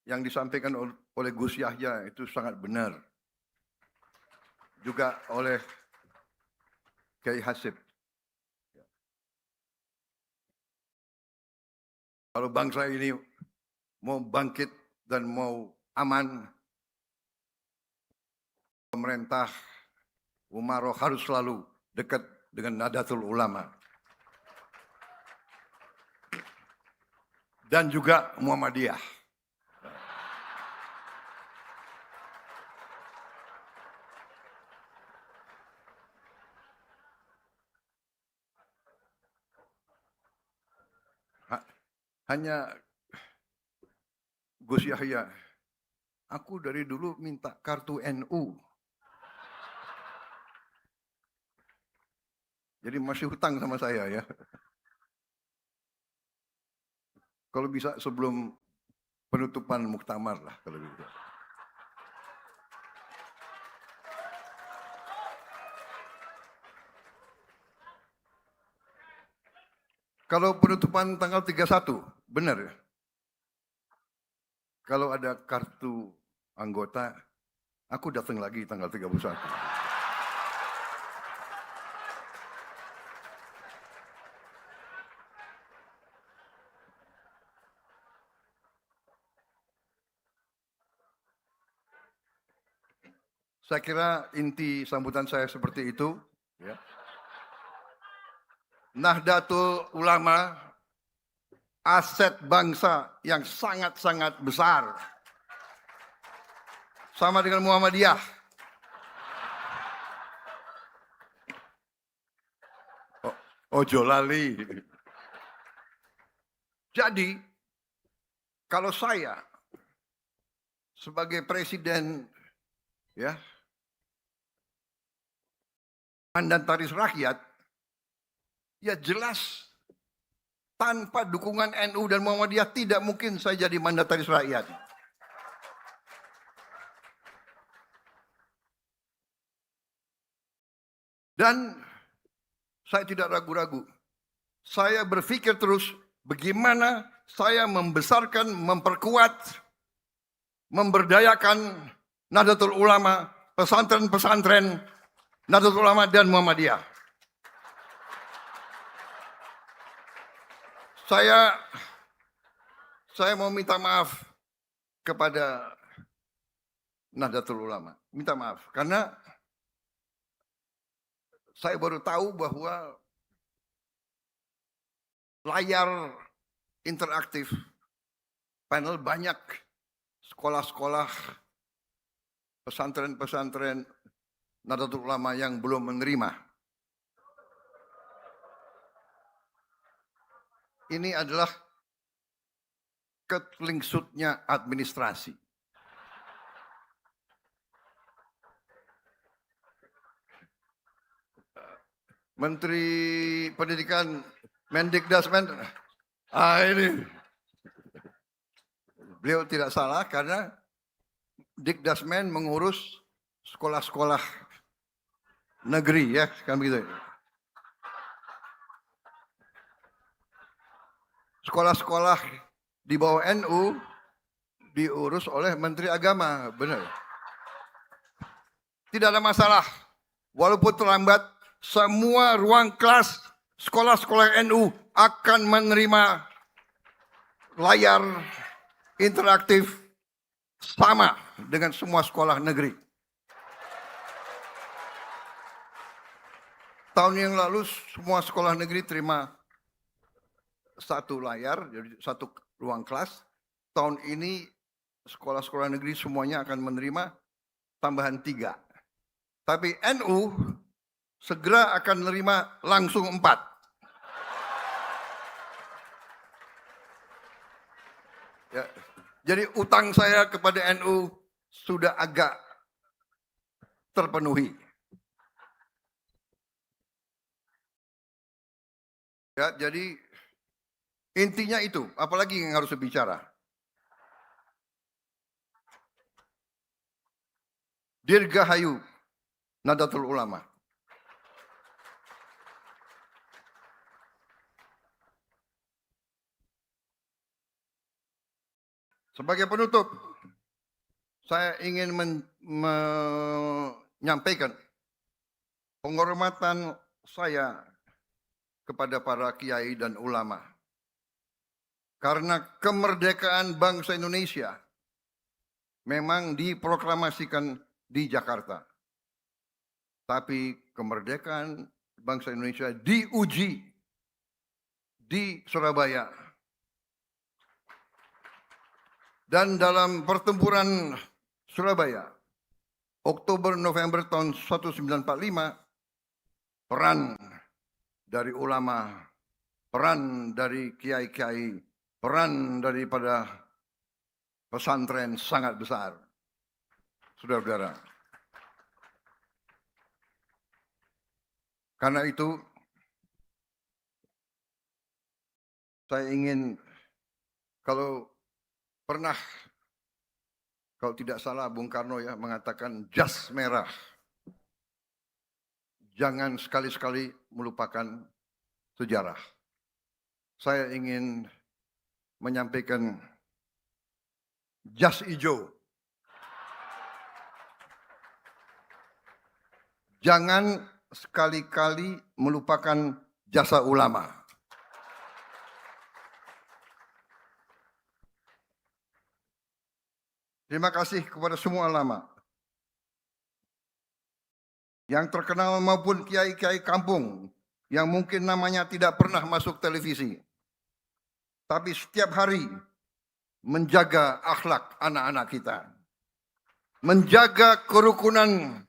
yang disampaikan oleh Gus Yahya itu sangat benar. Juga oleh Kiai Hasib. Kalau bangsa ini mau bangkit dan mau aman, pemerintah Umaroh harus selalu dekat dengan Nahdlatul Ulama. Dan juga Muhammadiyah. Hanya Gus Yahya, aku dari dulu minta kartu NU. Jadi masih hutang sama saya ya. Kalau bisa sebelum penutupan muktamar lah kalau gitu. Kalau penutupan tanggal 31, benar ya? Kalau ada kartu anggota, aku datang lagi tanggal 31. Saya kira inti sambutan saya seperti itu. Ya. Nahdlatul Ulama, aset bangsa yang sangat-sangat besar. Sama dengan Muhammadiyah. Ojo lali. Jadi, kalau saya sebagai presiden ya mandataris rakyat, ya jelas tanpa dukungan NU dan Muhammadiyah tidak mungkin saya jadi mandataris rakyat. Dan saya tidak ragu-ragu. Saya berpikir terus bagaimana saya membesarkan, memperkuat, memberdayakan Nahdlatul Ulama, pesantren-pesantren Nahdlatul Ulama dan Muhammadiyah. Saya mau minta maaf kepada Nahdlatul Ulama. Minta maaf karena saya baru tahu bahwa layar interaktif panel banyak sekolah-sekolah pesantren-pesantren Nahdlatul Ulama yang belum menerima. Ini adalah ketelingsutnya administrasi. Menteri Pendidikan Mendikdasmen, ini beliau tidak salah karena Dikdasmen mengurus sekolah-sekolah negeri ya, kan begitu. Sekolah-sekolah di bawah NU diurus oleh Menteri Agama, benar. Tidak ada masalah, walaupun terlambat, semua ruang kelas sekolah-sekolah NU akan menerima layar interaktif sama dengan semua sekolah negeri. Tahun yang lalu semua sekolah negeri terima satu layar, jadi satu ruang kelas. Tahun ini sekolah-sekolah negeri semuanya akan menerima tambahan 3. Tapi NU segera akan menerima langsung 4. Ya, jadi utang saya kepada NU sudah agak terpenuhi. Ya, jadi intinya itu, apalagi yang harus bicara. Dirgahayu Nahdlatul Ulama. Sebagai penutup, saya ingin menyampaikan penghormatan saya kepada para kiai dan ulama. Karena kemerdekaan bangsa Indonesia memang diproklamasikan di Jakarta. Tapi kemerdekaan bangsa Indonesia diuji di Surabaya. Dan dalam pertempuran Surabaya, Oktober-November tahun 1945, peran dari ulama, peran dari kiai-kiai, peran daripada pesantren sangat besar. Saudara-saudara. Karena itu, saya ingin, kalau tidak salah Bung Karno ya mengatakan jas merah. Jangan sekali-sekali melupakan sejarah. Saya ingin menyampaikan jas hijau. Jangan sekali-kali melupakan jasa ulama. Terima kasih kepada semua ulama yang terkenal maupun kiai-kiai kampung yang mungkin namanya tidak pernah masuk televisi. Tapi setiap hari menjaga akhlak anak-anak kita. Menjaga kerukunan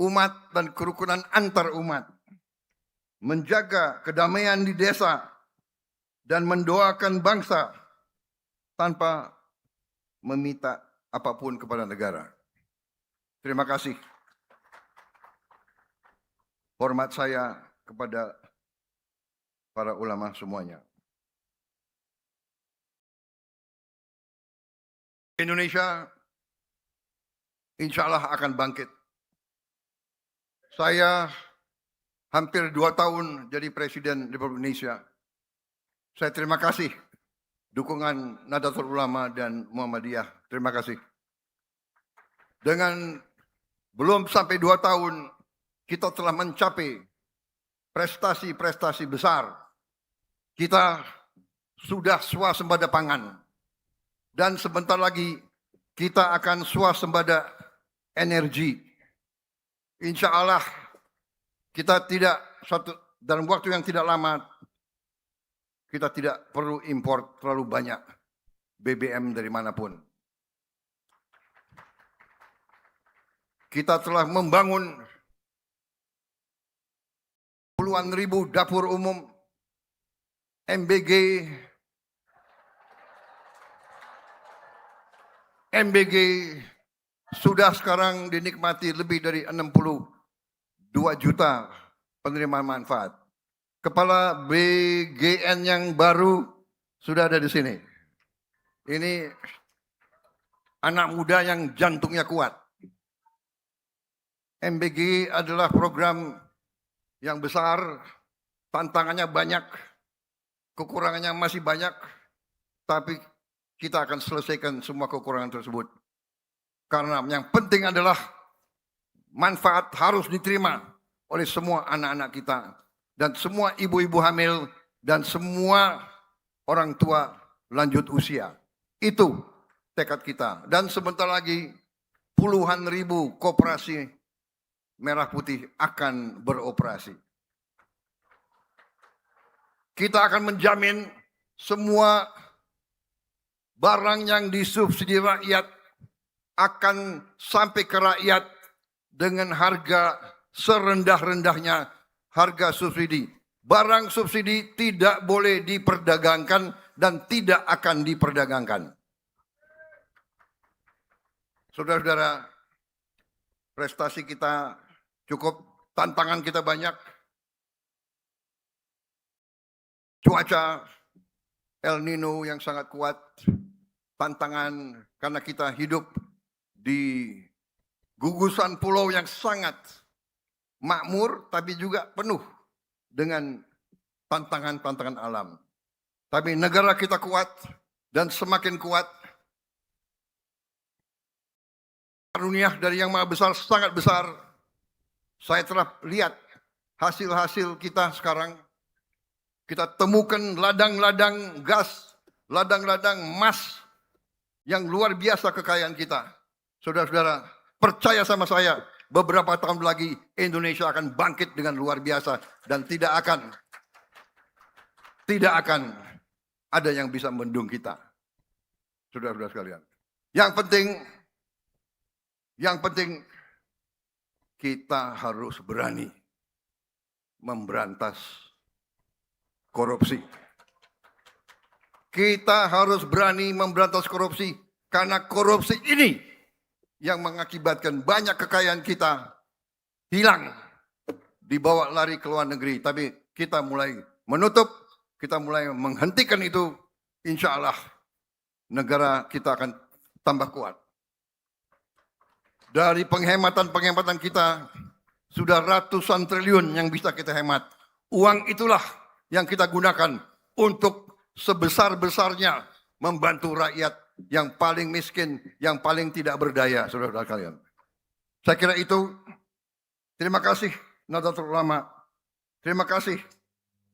umat dan kerukunan antar umat. Menjaga kedamaian di desa dan mendoakan bangsa tanpa meminta apapun kepada negara. Terima kasih. Hormat saya kepada para ulama semuanya. Indonesia insya Allah akan bangkit. Saya hampir 2 tahun jadi Presiden Republik Indonesia. Saya terima kasih dukungan Nahdlatul Ulama dan Muhammadiyah. Terima kasih. Dengan belum sampai 2 tahun, kita telah mencapai prestasi-prestasi besar. Kita sudah swasembada pangan. Dan sebentar lagi kita akan swasembada energi. Insya Allah kita dalam waktu yang tidak lama, kita tidak perlu impor terlalu banyak BBM dari manapun. Kita telah membangun puluhan ribu dapur umum, MBG sudah sekarang dinikmati lebih dari 62 juta penerima manfaat. Kepala BGN yang baru sudah ada di sini. Ini anak muda yang jantungnya kuat. MBG adalah program yang besar, tantangannya banyak, kekurangannya masih banyak, tapi kita akan selesaikan semua kekurangan tersebut. Karena yang penting adalah manfaat harus diterima oleh semua anak-anak kita. Dan semua ibu-ibu hamil dan semua orang tua lanjut usia. Itu tekad kita. Dan sebentar lagi puluhan ribu koperasi merah putih akan beroperasi. Kita akan menjamin semua barang yang disubsidi rakyat akan sampai ke rakyat dengan harga serendah-rendahnya harga subsidi. Barang subsidi tidak boleh diperdagangkan dan tidak akan diperdagangkan. Saudara-saudara, prestasi kita cukup, tantangan kita banyak. Cuaca El Nino yang sangat kuat, tantangan karena kita hidup di gugusan pulau yang sangat makmur tapi juga penuh dengan tantangan-tantangan alam. Tapi negara kita kuat, dan semakin kuat. Karunia dari Yang Maha Besar sangat besar. Saya telah lihat hasil-hasil kita sekarang. Kita temukan ladang-ladang gas, ladang-ladang emas yang luar biasa kekayaan kita. Saudara-saudara, percaya sama saya, beberapa tahun lagi Indonesia akan bangkit dengan luar biasa dan tidak akan ada yang bisa membendung kita. Saudara-saudara sekalian. Yang penting kita harus berani memberantas korupsi. Kita harus berani memberantas korupsi karena korupsi ini yang mengakibatkan banyak kekayaan kita hilang, dibawa lari ke luar negeri. Tapi kita mulai menutup, kita mulai menghentikan itu. Insya Allah negara kita akan tambah kuat. Dari penghematan kita sudah ratusan triliun yang bisa kita hemat. Uang itulah yang kita gunakan untuk sebesar-besarnya membantu rakyat yang paling miskin, yang paling tidak berdaya, saudara-saudara kalian. Saya kira itu. Terima kasih Nahdlatul Ulama. Terima kasih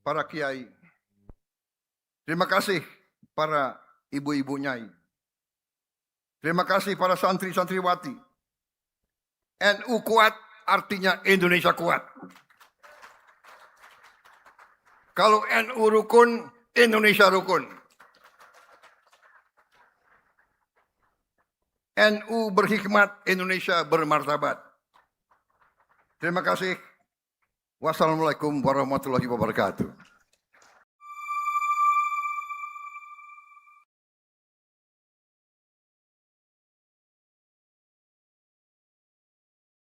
para kiai. Terima kasih para ibu-ibu nyai. Terima kasih para santri-santriwati. NU kuat artinya Indonesia kuat. Kalau NU rukun, Indonesia rukun. NU berhikmat, Indonesia bermartabat. Terima kasih. Wassalamualaikum warahmatullahi wabarakatuh.